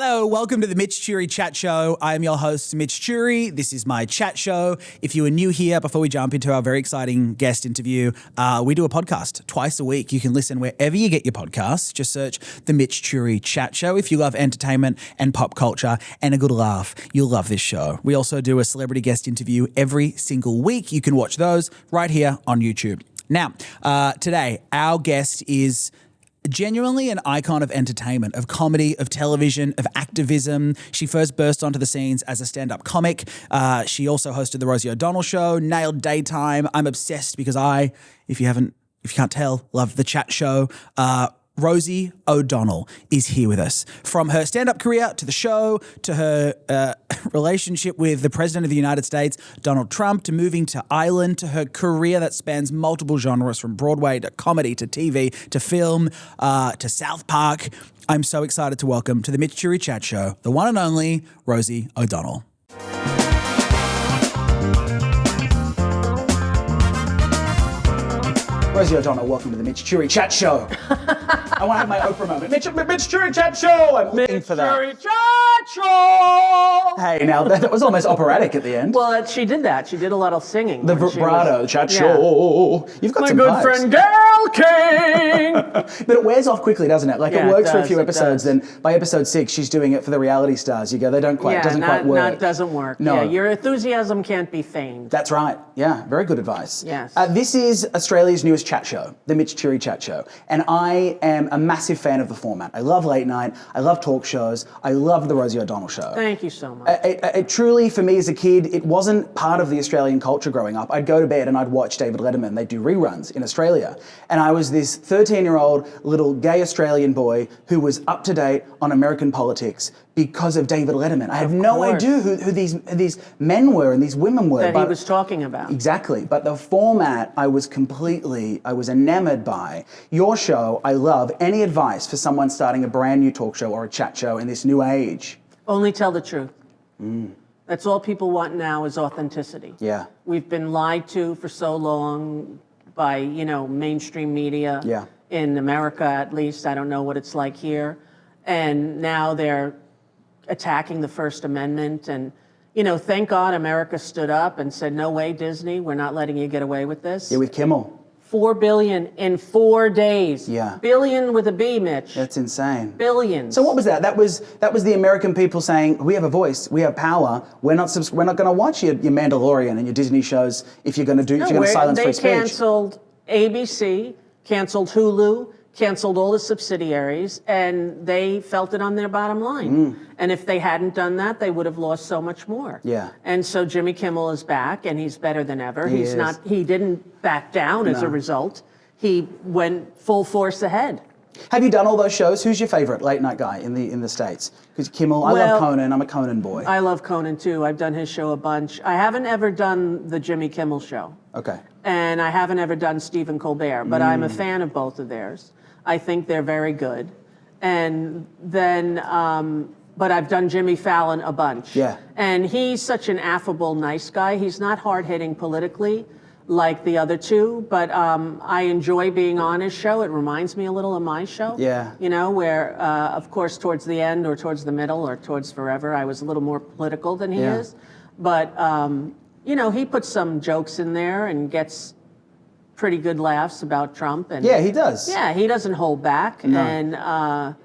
Hello, welcome to the Mitch Churi Chat Show. I am your host, Mitch Churi. This is my chat show. If you are new here, before we jump into our very exciting guest interview, we do a podcast twice a week. You can listen wherever you get your podcasts. Just search the Mitch Churi Chat Show. If you love entertainment and pop culture and a good laugh, you'll love this show. We also do a celebrity guest interview every single week. You can watch those right here on YouTube. Now, today, our guest is genuinely an icon of entertainment, of comedy, of television, of activism. She first burst onto the scenes as a stand-up comic. She also hosted the Rosie O'Donnell Show, nailed daytime. I'm obsessed because if you can't tell, love the chat show. Rosie O'Donnell is here with us. From her stand-up career to the show, to her relationship with the President of the United States, Donald Trump, to moving to Ireland, to her career that spans multiple genres from Broadway to comedy to TV to film to South Park. I'm so excited to welcome to the Mitch Churi Chat Show, the one and only Rosie O'Donnell. Rosie O'Donnell, welcome to the Mitch Churi Chat Show. I want to have my Oprah moment. Mitch Churi Chat Show. I'm looking for that. Mitch Churi Chat Show. Hey, now that was almost operatic at the end. Well, she did that. She did a lot of singing. The vibrato, Chat Show. You've got my some good vibes. friend Girl King. But it wears off quickly, doesn't it? Like Yeah, it works it for a does, few it episodes, does. then by episode 6, she's doing it for the reality stars. You go, they don't quite, doesn't quite work. It doesn't work. No. Yeah, your enthusiasm can't be feigned. That's right. Yeah, very good advice. Yes. This is Australia's newest chat show, the Mitch Churi Chat Show. And I am a massive fan of the format. I love late night. I love talk shows. I love the Rosie O'Donnell Show. Thank you so much. It truly, for me as a kid, it wasn't part of the Australian culture growing up. I'd go to bed and I'd watch David Letterman. They'd do reruns in Australia. And I was this 13-year-old little gay Australian boy who was up to date on American politics because of David Letterman. I had no idea who these men were and these women were. That he was talking about. Exactly. But the format, I was enamored by. Your show, I love. Any advice for someone starting a brand new talk show or a chat show in this new age? Only tell the truth. That's all people want now is authenticity. Yeah. We've been lied to for so long by, mainstream media. Yeah. In America, at least. I don't know what it's like here. And now they're attacking the First Amendment. And, thank God America stood up and said, no way, Disney, we're not letting you get away with this. Yeah, with Kimmel. $4 billion in 4 days. Yeah. Billion with a B, Mitch. That's insane. Billions. So what was that? That was the American people saying, we have a voice, we have power. We're not going to watch your Mandalorian and your Disney shows if you're going to silence free speech. They canceled ABC, canceled Hulu, canceled all the subsidiaries, and they felt it on their bottom line. And if they hadn't done that, they would have lost so much more. Yeah. And so Jimmy Kimmel is back, and he's better than ever. He didn't back down as a result. He went full force ahead. Have you done all those shows? Who's your favorite late night guy in the States? Because Kimmel, I love Conan. I'm a Conan boy. I love Conan too. I've done his show a bunch. I haven't ever done the Jimmy Kimmel show. Okay. And I haven't ever done Stephen Colbert, but I'm a fan of both of theirs. I think they're very good. And then, but I've done Jimmy Fallon a bunch. Yeah. And he's such an affable, nice guy. He's not hard-hitting politically like the other two, but I enjoy being on his show. It reminds me a little of my show. Yeah. Where, of course, towards the end or towards the middle or towards forever, I was a little more political than he is. But, he puts some jokes in there and gets pretty good laughs about Trump. And yeah, he does. Yeah, he doesn't hold back. No. And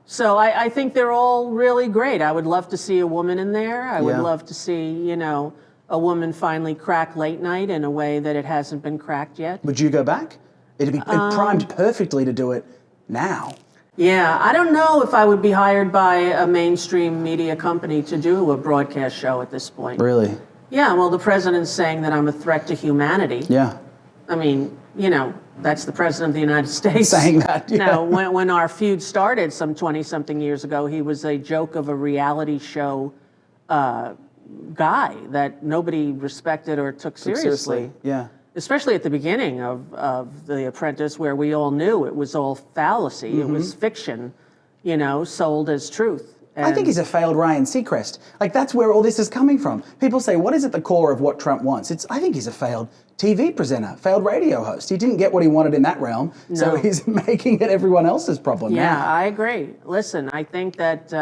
so I think they're all really great. I would love to see a woman in there. I would love to see, a woman finally crack late night in a way that it hasn't been cracked yet. Would you go back? It'd be primed perfectly to do it now. Yeah, I don't know if I would be hired by a mainstream media company to do a broadcast show at this point. Really? Yeah, well, the president's saying that I'm a threat to humanity. Yeah. I mean, that's the president of the United States. Saying that, yeah. Now, when our feud started some 20-something years ago, he was a joke of a reality show guy that nobody respected or took seriously. Yeah. Especially at the beginning of The Apprentice, where we all knew it was all fallacy. It was fiction, sold as truth. And I think he's a failed Ryan Seacrest. Like, that's where all this is coming from. People say, what is at the core of what Trump wants? I think he's a failed TV presenter, failed radio host. He didn't get what he wanted in that realm, so he's making it everyone else's problem now. Yeah, I agree. Listen, I think that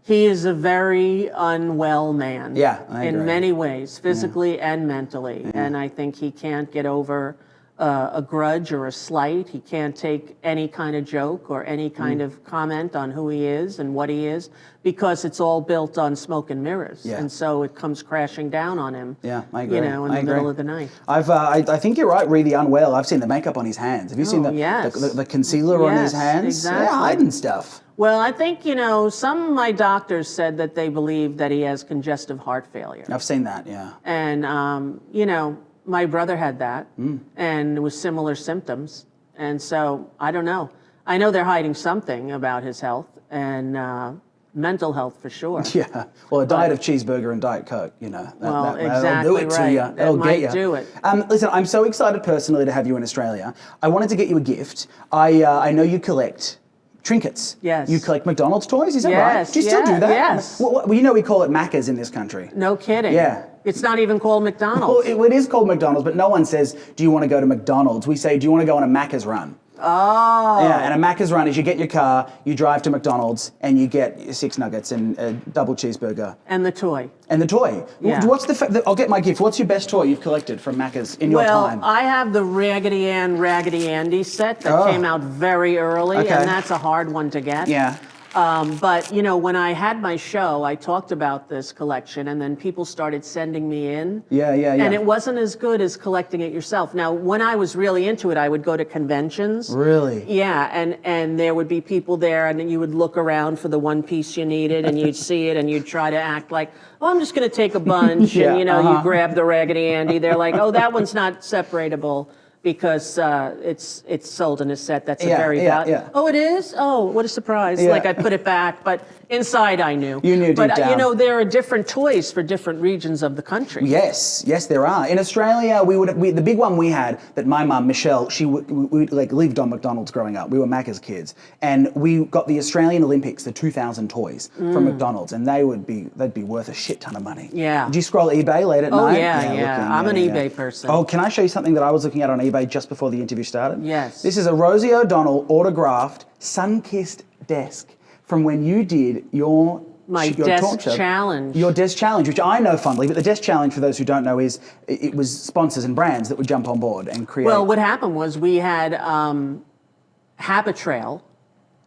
He is a very unwell man. Yeah, I agree. In many ways, physically and mentally. And I think he can't get over a grudge or a slight. He can't take any kind of joke or any kind of comment on who he is and what he is, because it's all built on smoke and mirrors. Yeah. And so it comes crashing down on him. Yeah, I agree. You know, in the middle of the night. I think you're right, really unwell. I've seen the makeup on his hands. Have you seen the concealer on his hands? Exactly. Yeah, hiding stuff. Well, I think, some of my doctors said that they believe that he has congestive heart failure. I've seen that, yeah. And, my brother had that, and it was similar symptoms. And so, I don't know. I know they're hiding something about his health and mental health for sure. Yeah. Well, a diet of cheeseburger and Diet Coke, that'll do it to you. That'll get you. do it. Listen, I'm so excited personally to have you in Australia. I wanted to get you a gift. I know you collect trinkets. Yes. You collect McDonald's toys, is that right? Yes, Do you still do that? yes. Well, we call it Macca's in this country. No kidding. Yeah. It's not even called Well, McDonald's. it is called McDonald's, but no one says, do you want to go to McDonald's? We say, do you want to go on a Macca's run? Oh. Yeah, and a Macca's run is you get your car, you drive to McDonald's, and you get 6 nuggets and a double cheeseburger. And the toy. And the toy. Yeah. What's I'll get my gift. What's your best toy you've collected from Macca's in your time? Well, I have the Raggedy Ann, Raggedy Andy set that came out very early, Okay. and that's a hard one to get. Yeah. But, when I had my show, I talked about this collection, and then people started sending me in. Yeah. And it wasn't as good as collecting it yourself. Now, when I was really into it, I would go to conventions. Really? Yeah, and there would be people there, and then you would look around for the one piece you needed, and you'd see it, and you'd try to act like, oh, I'm just going to take a bunch, Yeah, and, you grab the Raggedy Andy. They're like, oh, that one's not separatable, because it's sold in a set that's a very value. Yeah. Oh, it is? Oh, what a surprise. Yeah. Like, I put it back, but inside I knew. You knew deep But, down. there are different toys for different regions of the country. Yes, there are. In Australia, the big one we had that my mum Michelle, we lived on McDonald's growing up. We were Macca's kids, and we got the Australian Olympics, the 2000 toys from McDonald's, and they'd be worth a shit ton of money. Yeah. Did you scroll eBay late at night? Oh yeah. I'm an eBay person. Oh, can I show you something that I was looking at on eBay just before the interview started? Yes. This is a Rosie O'Donnell autographed sun-kissed desk from when you did your desk talk show. challenge. Your desk challenge, which I know fondly, but the desk challenge, for those who don't know, is it was sponsors and brands that would jump on board and create. Well, what happened was we had Habitrail.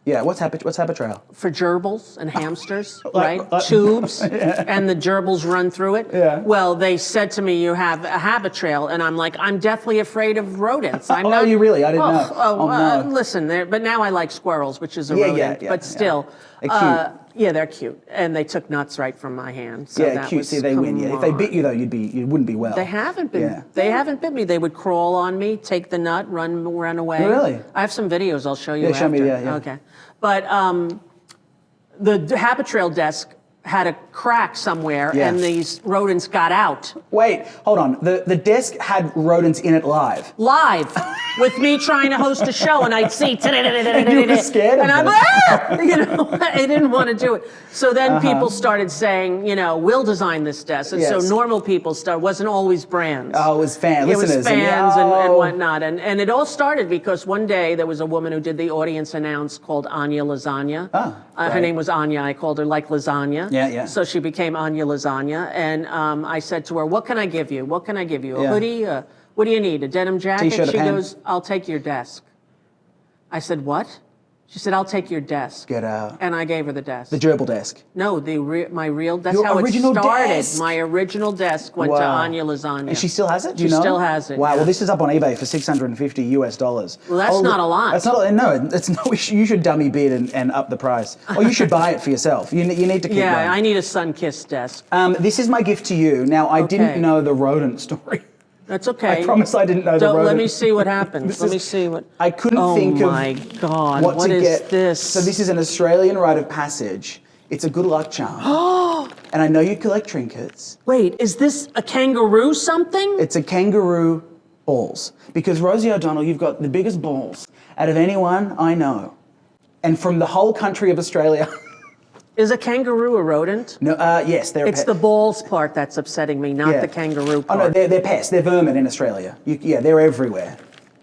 Yeah, what's Habitrail? For gerbils and hamsters, right? Tubes, and the gerbils run through it. Yeah. Well, they said to me, you have a Habitrail, and I'm like, I'm deathly afraid of rodents. I'm not. Oh, you really? I didn't know. Oh, no. Listen, but now I like squirrels, which is a Yeah, rodent, yeah, but yeah. still. They're cute. Yeah, they're cute, and they took nuts right from my hand. So Yeah, that cute. was, See, they win. Yeah, if they come bit you though, on. you wouldn't be well. They haven't been. Yeah. They haven't bit me. They would crawl on me, take the nut, run away. Really? I have some videos. I'll show you. Yeah, after. show me, yeah. Okay, but the Habitrail desk had a crack somewhere, Yeah. and these rodents got out Wait, hold on. The desk had rodents in it live. live with me trying to host a show, and I'd see. And you were scared of And I'm them. I didn't want to do it. So then people started saying, we'll design this desk, and so Yes. normal people wasn't always brands. Oh, it was It listeners. was fans and oh. whatnot. And it all started because one day there was a woman who did the audience announce called Anya Lasagna. Oh, Her right. name was Anya. I called her like lasagna. Yeah. So she became Anya Lasagna. And I said to her, what can I give you? What can I give you? A Yeah. hoodie? What do you need? A denim jacket? T-shirt, a She pen? goes, I'll take your desk. I said, what? She said, I'll take your desk. Get out. And I gave her the desk. The gerbil desk. No, my real, that's Your how it original started. desk? My original desk went to Wow. Anya Lasagna. And she still has it? Do you She know? still has it, Wow. yeah. Well, this is up on eBay for $650. Well, that's not a lot. That's not. No, it's no. You should dummy bid and up the price, or you should buy it for yourself. You need to keep Yeah, one. I need a sun-kissed desk. This is my gift to you. Now, I Okay. didn't know the rodent story. That's okay. I promise I didn't know the rodent. Let me see what happens. This Let me is- see what. I couldn't think of Oh my God! what What to is get. this? So this is an Australian rite of passage. It's a good luck charm. And I know you collect trinkets. Wait, is this a kangaroo something? It's a kangaroo balls. Because Rosie O'Donnell, you've got the biggest balls out of anyone I know. And from the whole country of Australia. Is a kangaroo a rodent? No, yes, they're a It's pet. the balls part that's upsetting me, not Yeah. the kangaroo Oh part. no, they're pests. They're vermin in Australia. They're everywhere.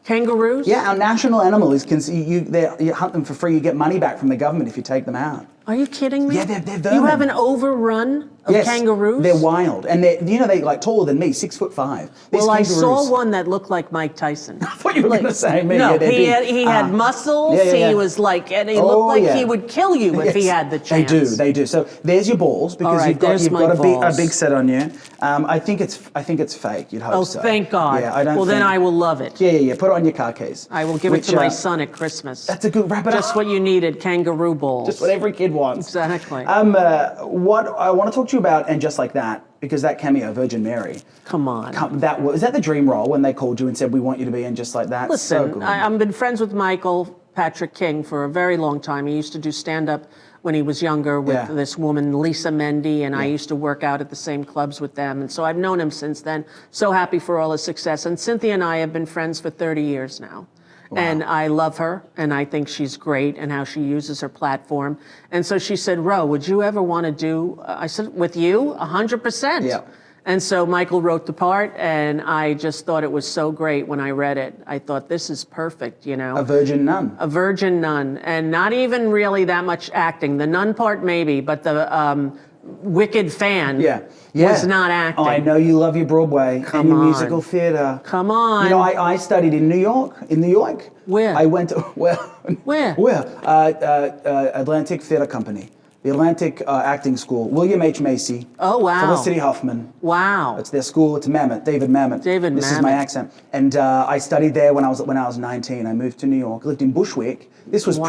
Kangaroos? Yeah, our national animal is, you hunt them for free. You get money back from the government if you take them out. Are you kidding me? Yeah, they're vermin. You have an overrun of kangaroos? They're wild. And they're like taller than me, 6'5". Well, I saw one that looked like Mike Tyson. I thought you were going to say me. No, Yeah, he had muscles. He was like, and he looked like he would kill you if he had the chance. They do. So there's your balls because you've got a big set on you. I think it's fake. You'd hope so. Oh, thank God. Yeah, I don't. Well, then I will love it. Yeah. Put it on your car keys. I will give it to my son at Christmas. That's a good wrap it up. Just what you needed, kangaroo balls. Just what every kid wants. Exactly. What I want to talk to you about, and just like that, because that cameo, Virgin Mary. Come on. Is that the dream role when they called you and said, we want you to be in Just Like That? Listen, so I've been friends with Michael Patrick King for a very long time. He used to do stand-up when he was younger with this woman, Lisa Mendy, and I used to work out at the same clubs with them. And so I've known him since then. So happy for all his success. And Cynthia and I have been friends for 30 years now. Wow. And I love her, and I think she's great and how she uses her platform. And so she said, Ro, would you ever want to do, I said, with you? 100%. Yeah. And so Michael wrote the part, and I just thought it was so great when I read it. I thought, this is perfect, you know. A virgin nun. A virgin nun, and not even really that much acting. The nun part maybe, but the wicked fan was not acting. Oh, I know you love your Broadway and your musical theater. Come on. You know, I studied in New York. Where? I went to, Where? Atlantic Theater Company. The Atlantic Acting School. William H. Macy. Oh, wow. Felicity Huffman. Wow. It's their school. It's Mamet. David Mamet. This is my accent. And I studied there when I was 19. I moved to New York. Lived in Bushwick. This was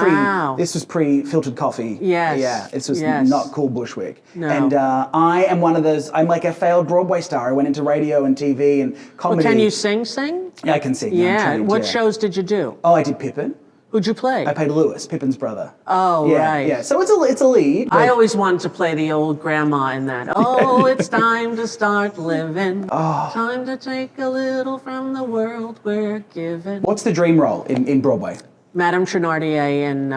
pre filtered coffee. Yes. Yeah. This was not cool Bushwick. No. And I am one of those. I'm like a failed Broadway star. I went into radio and TV and comedy. Well, can you sing? Yeah, I can sing. Yeah. What shows did you do? Oh, I did Pippin. Who'd you play? I played Lewis, Pippin's brother. Oh, right. Yeah, so it's a lead. I always wanted to play the old grandma in that. Oh, it's time to start living. Oh. Time to take a little from the world we're given. What's the dream role in Broadway? Madame Thénardier in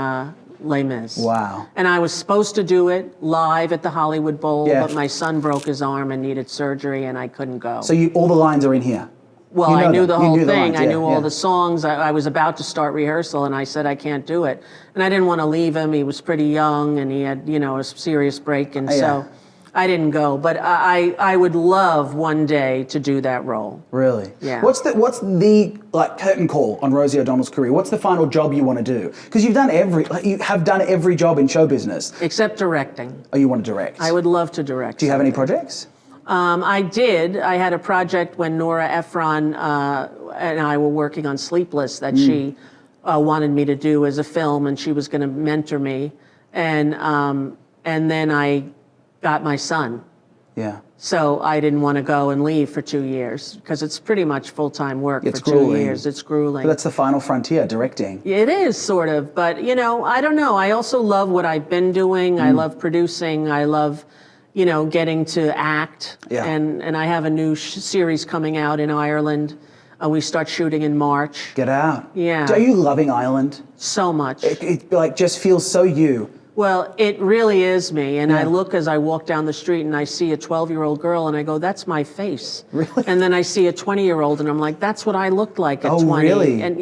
Les Mis. Wow. And I was supposed to do it live at the Hollywood Bowl, but my son broke his arm and needed surgery, and I couldn't go. So all the lines are in here? Well, I knew the whole thing. Lines, I knew all the songs. I was about to start rehearsal, and I said, I can't do it. And I didn't want to leave him. He was pretty young, and he had, a serious break, and so I didn't go. But I would love one day to do that role. Really? Yeah. What's the curtain call on Rosie O'Donnell's career? What's the final job you want to do? Because you have done every job in show business. Except directing. Oh, you want to direct? I would love to direct. Do you have any projects? I did. I had a project when Nora Ephron and I were working on Sleepless that she wanted me to do as a film, and she was going to mentor me. And then I got my son. Yeah. So I didn't want to go and leave for 2 years because it's pretty much full-time work for 2 years. It's grueling. But that's the final frontier, directing. It is, sort of. But, I don't know. I also love what I've been doing. I love producing. I love... getting to act. Yeah. And I have a new series coming out in Ireland. We start shooting in March. Get out. Yeah. Are you loving Ireland? So much. It just feels so you. Well, it really is me. And I look as I walk down the street and I see a 12-year-old girl and I go, that's my face. Really? And then I see a 20-year-old and I'm like, that's what I looked like at 20. Oh, really? And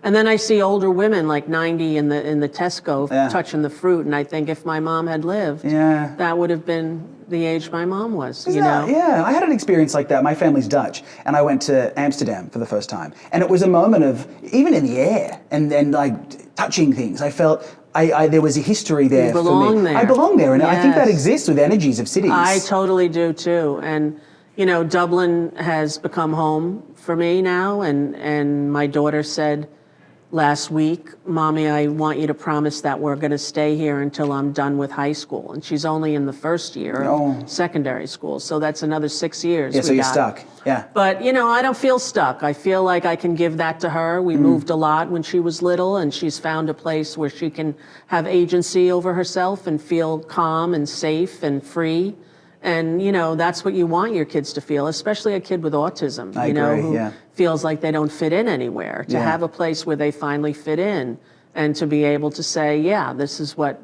and then I see older women like 90 in the Tesco touching the fruit. And I think if my mom had lived, that would have been the age my mom was, Yeah, I had an experience like that. My family's Dutch, and I went to Amsterdam for the first time. And it was a moment of, even in the air, and like touching things, I felt... there was a history there for me. You belong there. I belong there, and I think that exists with energies of cities. I totally do too. And Dublin has become home for me now. And my daughter said last week, Mommy, I want you to promise that we're going to stay here until I'm done with high school. And she's only in the first year of secondary school, so that's another 6 years. Yeah, so you're stuck. Yeah. But, I don't feel stuck. I feel like I can give that to her. We moved a lot when she was little, and she's found a place where she can have agency over herself and feel calm and safe and free. And, that's what you want your kids to feel, especially a kid with autism, who feels like they don't fit in anywhere. To have a place where they finally fit in and to be able to say, this is what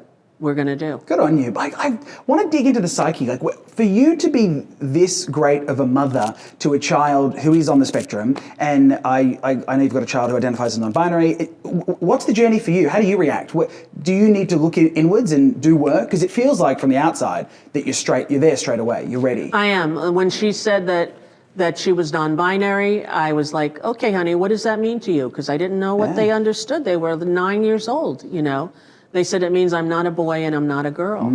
we're going to do. Good on you. Like, I want to dig into the psyche. Like, for you to be this great of a mother to a child who is on the spectrum, and I know you've got a child who identifies as non-binary. What's the journey for you? How do you react? Do you need to look inwards and do work? Because it feels like from the outside that you're there straight away. You're ready. I am. When she said that she was non-binary, I was like, okay, honey, what does that mean to you? Because I didn't know what they understood. They were 9 years old, you know. They said it means I'm not a boy and I'm not a girl.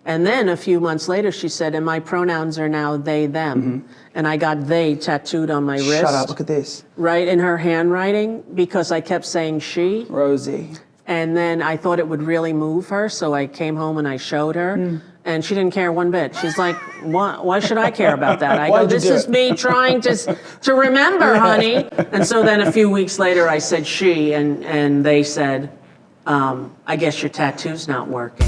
And then a few months later, she said, and my pronouns are now they, them. And I got they tattooed on my wrist. Shut up, look at this. Right in her handwriting, because I kept saying she. Rosie. And then I thought it would really move her, so I came home and I showed her. And she didn't care one bit. She's like, why should I care about that? I go, this is me trying to remember, honey. And so then a few weeks later, I said she, and they said, I guess your tattoo's not working.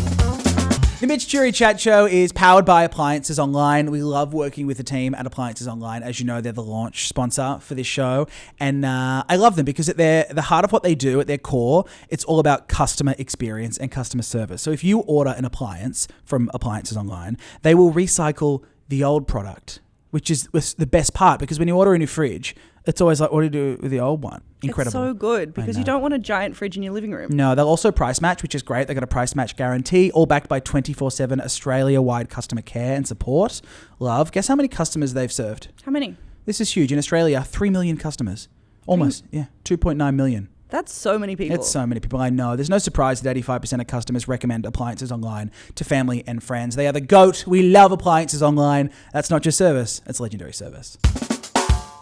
The Mitch Churi Chat Show is powered by Appliances Online. We love working with the team at Appliances Online. As you know, they're the launch sponsor for this show. And I love them because at the heart of what they do, at their core, it's all about customer experience and customer service. So if you order an appliance from Appliances Online, they will recycle the old product, which is the best part, because when you order a new fridge, it's always like, what do you do with the old one? Incredible. It's so good because you don't want a giant fridge in your living room. No, they'll also price match, which is great. They've got a price match guarantee, all backed by 24/7 Australia-wide customer care and support. Love. Guess how many customers they've served? How many? This is huge. In Australia, 3 million customers. Almost, 2.9 million. That's so many people. It's so many people, I know. There's no surprise that 85% of customers recommend Appliances Online to family and friends. They are the GOAT. We love Appliances Online. That's not just service, it's legendary service.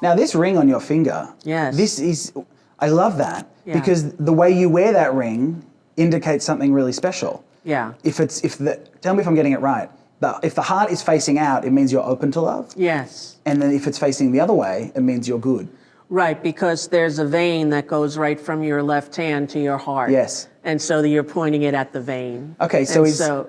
Now, this ring on your finger, yes, I love that because the way you wear that ring indicates something really special. Yeah. Tell me if I'm getting it right. If the heart is facing out, it means you're open to love. Yes. And then if it's facing the other way, it means you're good. Right, because there's a vein that goes right from your left hand to your heart. Yes. And so you're pointing it at the vein. Okay,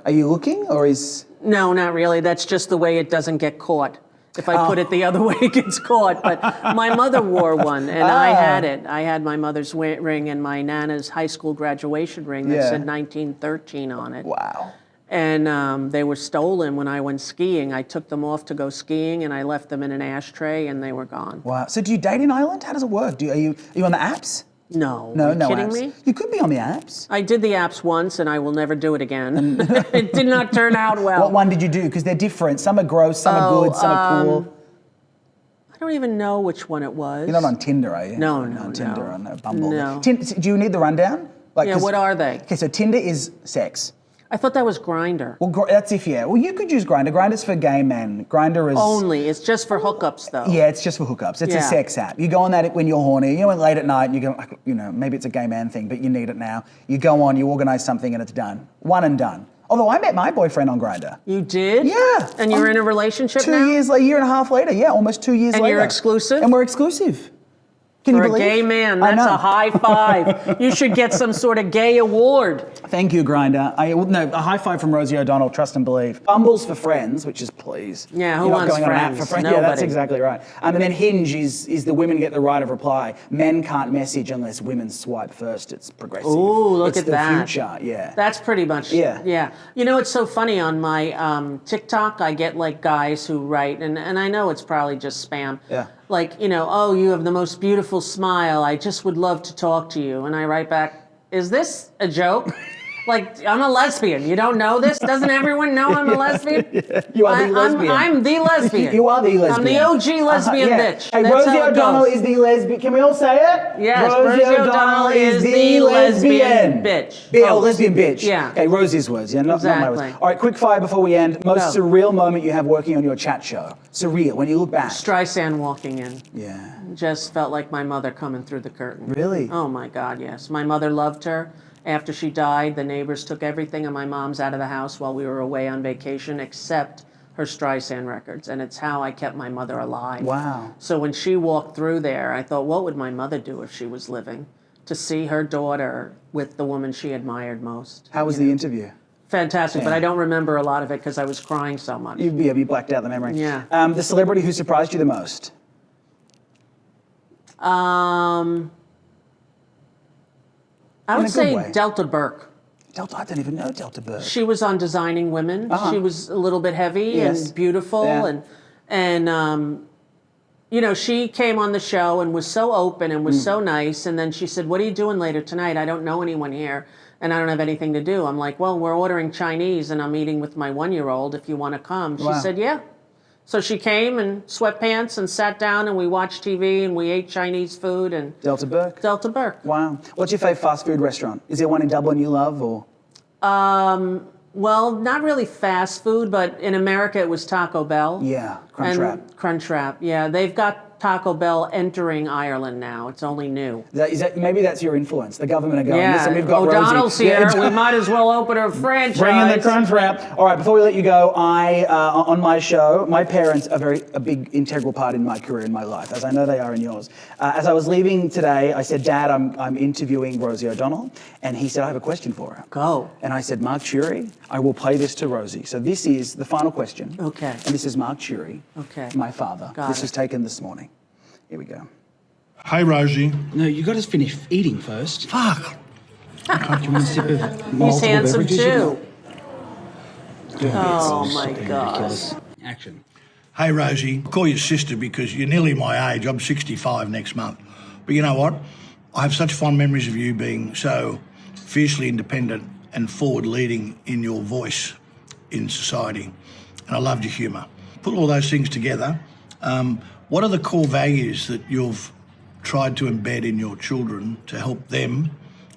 are you looking or is... No, not really. That's just the way it doesn't get caught. If I put it the other way, it gets caught. But my mother wore one, and I had it. I had my mother's ring and my Nana's high school graduation ring that said 1913 on it. Wow. And they were stolen when I went skiing. I took them off to go skiing, and I left them in an ashtray, and they were gone. Wow. So do you date in Ireland? How does it work? Are you on the apps? No. No, Are you no kidding apps. me? You could be on the apps. I did the apps once, and I will never do it again. It did not turn out well. What one did you do? Because they're different. Some are gross, some are good, some are cool. I don't even know which one it was. You're not on Tinder, are you? No, Not on Tinder or no Bumble. No. Do you need the rundown? What are they? Okay, so Tinder is sex. I thought that was Grindr. Well, that's Well, you could use Grindr. Grindr's for gay men. Grindr is... Only. It's just for hookups, though. Yeah, it's just for hookups. It's a sex app. You go on that when you're horny. You know, late at night, and you go, maybe it's a gay man thing, but you need it now. You go on, you organise something, and it's done. One and done. Although I met my boyfriend on Grindr. You did? Yeah. And you're in a relationship now? 2 years, a year and a half later. Yeah, almost 2 years later. And you're exclusive? And we're exclusive. Can For you believe? a gay man, that's a high five. You should get some sort of gay award. Thank you, Grindr. A high five from Rosie O'Donnell, trust and believe. Bumble's for friends, which is please. Yeah, who wants going friends? On an app for friends. Nobody. Yeah, that's exactly right. And then Hinge is the women get the right of reply. Men can't message unless women swipe first. It's progressive. Ooh, look at that. It's the future, yeah. That's pretty much, yeah. You know, it's so funny on my TikTok, I get like guys who write, and I know it's probably just spam. Yeah. Like, oh, you have the most beautiful smile. I just would love to talk to you. And I write back, is this a joke? Like, I'm a lesbian. You don't know this? Doesn't everyone know I'm a lesbian? Yeah. You are the lesbian. I'm the lesbian. You are the lesbian. I'm the OG lesbian bitch. Hey, That's Rosie O'Donnell is the lesbian. Can we all say it? Yes, Rosie O'Donnell is the lesbian bitch. Oh, lesbian bitch. Yeah. Okay, Rosie's words. Yeah, not my words. Exactly. All right, quick fire before we end. Most surreal moment you have working on your chat show. Surreal, when you look back. Streisand walking in. Yeah. Just felt like my mother coming through the curtain. Really? Oh my God, yes. My mother loved her. After she died, the neighbors took everything, and my mom's out of the house while we were away on vacation, except her Streisand records. And it's how I kept my mother alive. Wow. So when she walked through there, I thought, what would my mother do if she was living? To see her daughter with the woman she admired most. How was the interview? Fantastic, but I don't remember a lot of it because I was crying so much. You blacked out the memory. Yeah. The celebrity who surprised you the most? I would say Delta Burke. Delta, I don't even know Delta Burke. She was on Designing Women. She was a little bit heavy and beautiful, and she came on the show and was so open and was so nice. And then she said, "What are you doing later tonight? I don't know anyone here, and I don't have anything to do." I'm like, "Well, we're ordering Chinese, and I'm eating with my 1-year-old. If you want to come," she said, "Yeah." So she came in sweatpants and sat down, and we watched TV and we ate Chinese food and Delta Burke. Delta Burke. Wow. What's your favourite fast food restaurant? Is there one in Dublin you love, or? Well, not really fast food, but in America it was Taco Bell. Yeah, Crunchwrap. Crunchwrap, yeah. They've got Taco Bell entering Ireland now. It's only new. Maybe that's your influence. The government are going, listen, we've got O'Donnell's Rosie. here. We might as well open a franchise. Bring in the Crunchwrap. All right, before we let you go, on my show, my parents are a big integral part in my career, in my life, as I know they are in yours. As I was leaving today, I said, "Dad, I'm interviewing Rosie O'Donnell," and he said, "I have a question for her." Go. And I said, "Mark Churi, I will play this to Rosie." So this is the final question. Okay. And this is Mark Churi, my father. This was taken this morning. Here we go. Hey, Rosie. No, you got to finish eating first. Fuck. Do you want a sip of He's multiple handsome beverages? too. You Oh got- my gosh. Action. Hey, Rosie. I call you sister because you're nearly my age. I'm 65 next month. But you know what? I have such fond memories of you being so fiercely independent and forward-leading in your voice in society. And I loved your humour. Put all those things together. What are the core values that you've tried to embed in your children to help them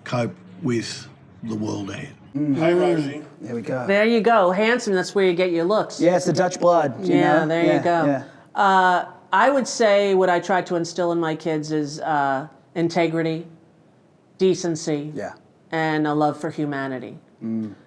cope with the world ahead? Hey, Rosie. There we go. There you go. Handsome, that's where you get your looks. Yeah, it's the Dutch blood. You know? There you go. Yeah. I would say what I try to instill in my kids is integrity, decency, and a love for humanity.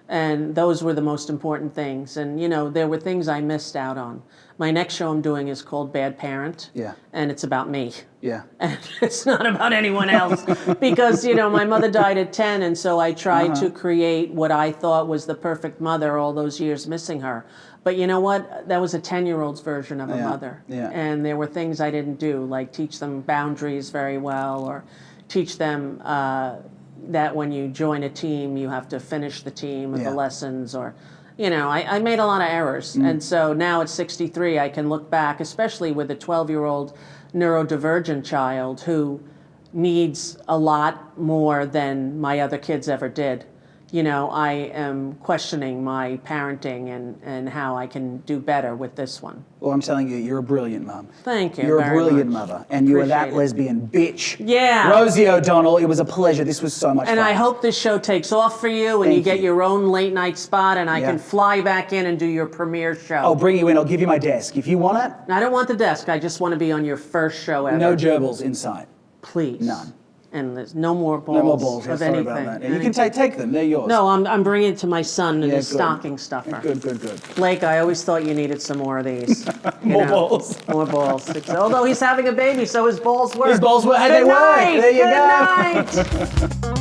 And those were the most important things. And, there were things I missed out on. My next show I'm doing is called Bad Parent. Yeah. And it's about me. Yeah. And it's not about anyone else. Because, my mother died at 10, and so I tried to create what I thought was the perfect mother all those years missing her. But you know what? That was a 10-year-old's version of a mother. Yeah. And there were things I didn't do, like teach them boundaries very well, or teach them that when you join a team, you have to finish the team and the lessons, or, I made a lot of errors. And so now at 63, I can look back, especially with a 12-year-old neurodivergent child who needs a lot more than my other kids ever did. I am questioning my parenting and how I can do better with this one. Well, I'm telling you, you're a brilliant mum. Thank you. You're a very brilliant much. mother, and you are that Appreciate it. lesbian bitch. Yeah. Rosie O'Donnell, it was a pleasure. This was so much fun. And I hope this show takes off for you, and Thank you get you. your own late night spot, and I Yeah. can fly back in and do your premiere show. I'll bring you in. I'll give you my desk. If you want it, I don't want the desk. I just want to be on your first show ever. no gerbils in sight. Please. None. And there's no more balls. No more balls. Yeah, of sorry anything. about that. Yeah, you can take them. They're yours. No, I'm bringing it to my son in his good. stocking stuffer. Good. Blake, I always thought you needed some more of these. More balls. More balls. Although he's having a baby, so his balls work. His balls work. Hey, Good they work. night. There you Good go. night.